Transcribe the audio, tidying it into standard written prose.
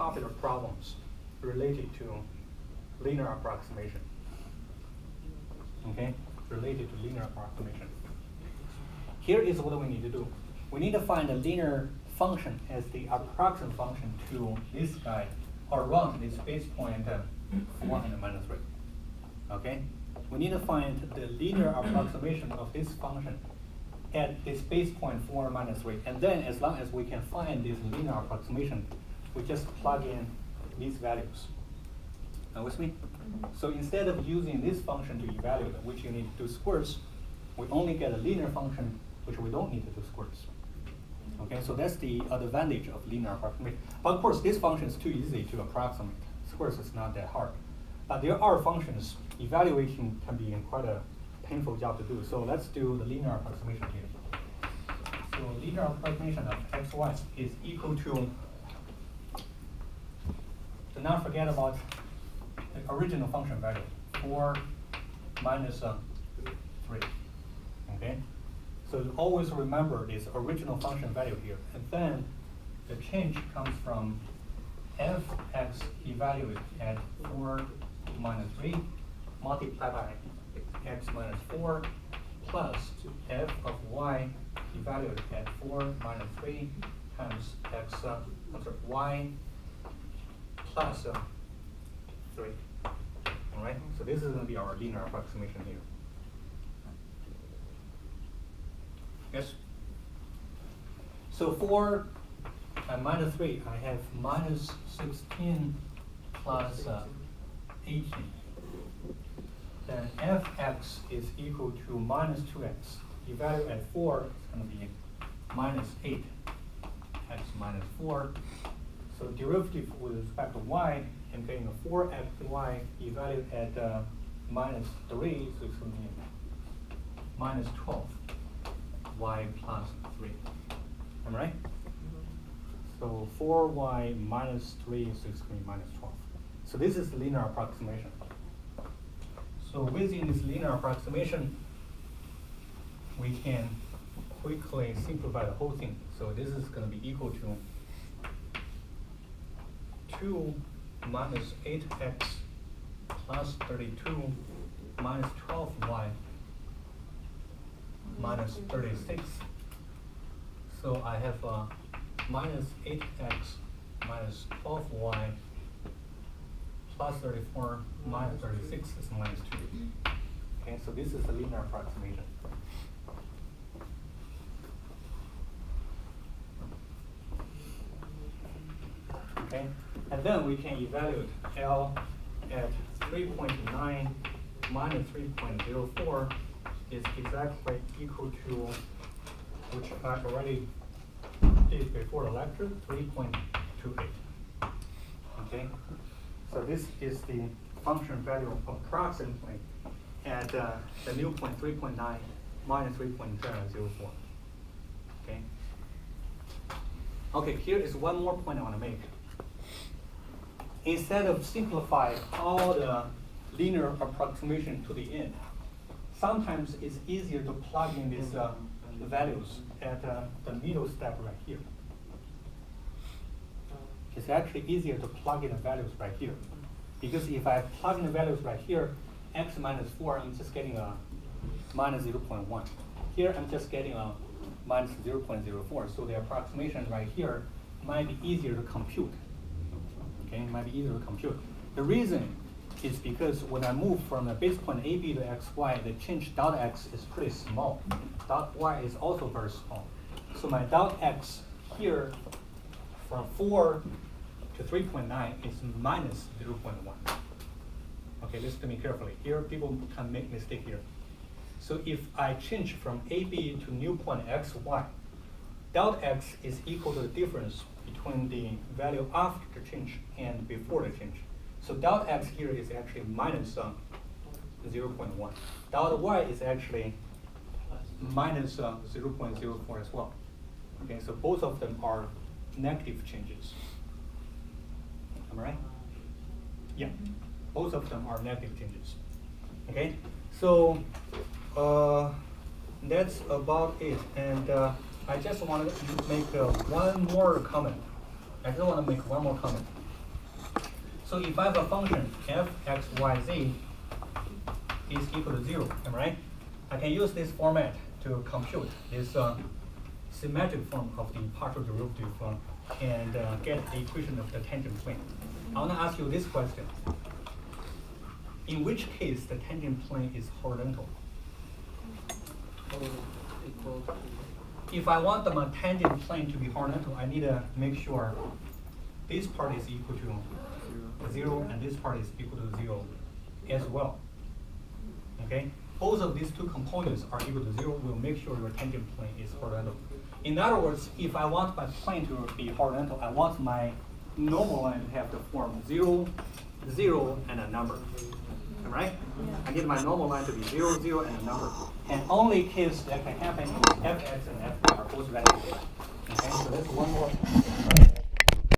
popular problems related to linear approximation. Okay, related to linear approximation. Here is what we need to do. We need to find a linear function as the approximate function to this guy around this base point 4 and minus 3. Okay, we need to find the linear approximation of this function at this base point 4 minus 3. And then as long as we can find this linear approximation, we just plug in these values. Now with me? So instead of using this function to evaluate, which you need to do squares, we only get a linear function, which we don't need to do squares. Okay, so that's the advantage of linear approximation. But of course, this function is too easy to approximate. Squares is not that hard. But there are functions, evaluation can be quite a painful job to do. So let's do the linear approximation here. So linear approximation of xy is equal to, do not forget about the original function value, 4 minus 3. Okay? So always remember this original function value here. And then the change comes from fx evaluated at 4 minus 3 multiplied by x minus 4 plus f of y evaluated at 4 minus 3 times x, y plus 3. All right, so this is going to be our linear approximation here. Yes? So 4 and minus 3, I have minus 16 plus 18. Then fx is equal to minus 2x. Evaluate at 4 is going to be minus 8, x minus 4. So derivative with respect to y, I'm getting a 4xy evaluated at minus 3, so it's going to be minus 12, y plus 3. Am I right? So 4y minus 3, so it's going to be minus 12. So this is the linear approximation. So within this linear approximation, we can quickly simplify the whole thing. So this is going to be equal to 2 minus 8x plus 32 minus 12y minus 36. So I have minus 8x minus 12y plus 34 minus 36 is minus 2. Okay, so this is the linear approximation. Okay, and then we can evaluate L at 3.9 minus 3.04 is exactly equal to, which I already did before the lecture, 3.28. Okay, so this is the function value approximately at the new point 3.9 minus 3.04. Okay. Okay, here is one more point I want to make. Instead of simplifying all the linear approximation to the end, sometimes it's easier to plug in these values at the middle step right here. It's actually easier to plug in the values right here. Because if I plug in the values right here, x minus 4, I'm just getting a minus 0.1. Here, I'm just getting a minus 0.04. So the approximation right here might be easier to compute. Okay, might be easier to compute. The reason is because when I move from the base point AB to xy, the change dot x is pretty small. Dot y is also very small. So my dot x here from 4 to 3.9 is minus 0.1. Okay, listen to me carefully. Here, people can make mistake here. So if I change from AB to new point xy, dot x is equal to the difference between the value after the change and before the change. So dot x here is actually minus 0.1. Dot y is actually minus 0.04 as well. Okay, so both of them are negative changes. Am I right? Yeah, both of them are negative changes. Okay, so that's about it. And I just want to make one more comment. So if I have a function f x, y, z is equal to 0, am I right? I can use this format to compute this symmetric form of the partial derivative and get the equation of the tangent plane. I want to ask you this question. In which case the tangent plane is horizontal? If I want the tangent plane to be horizontal, I need to make sure this part is equal to 0 and this part is equal to 0 as well. Okay? Both of these two components are equal to 0. We'll make sure your tangent plane is horizontal. In other words, if I want my plane to be horizontal, I want my normal line to have the form 0, 0, and a number. All right? Yeah. I get my normal line to be 0, 0, and a number. And only case that can happen is fx and fy are both values. Okay, so that's one more.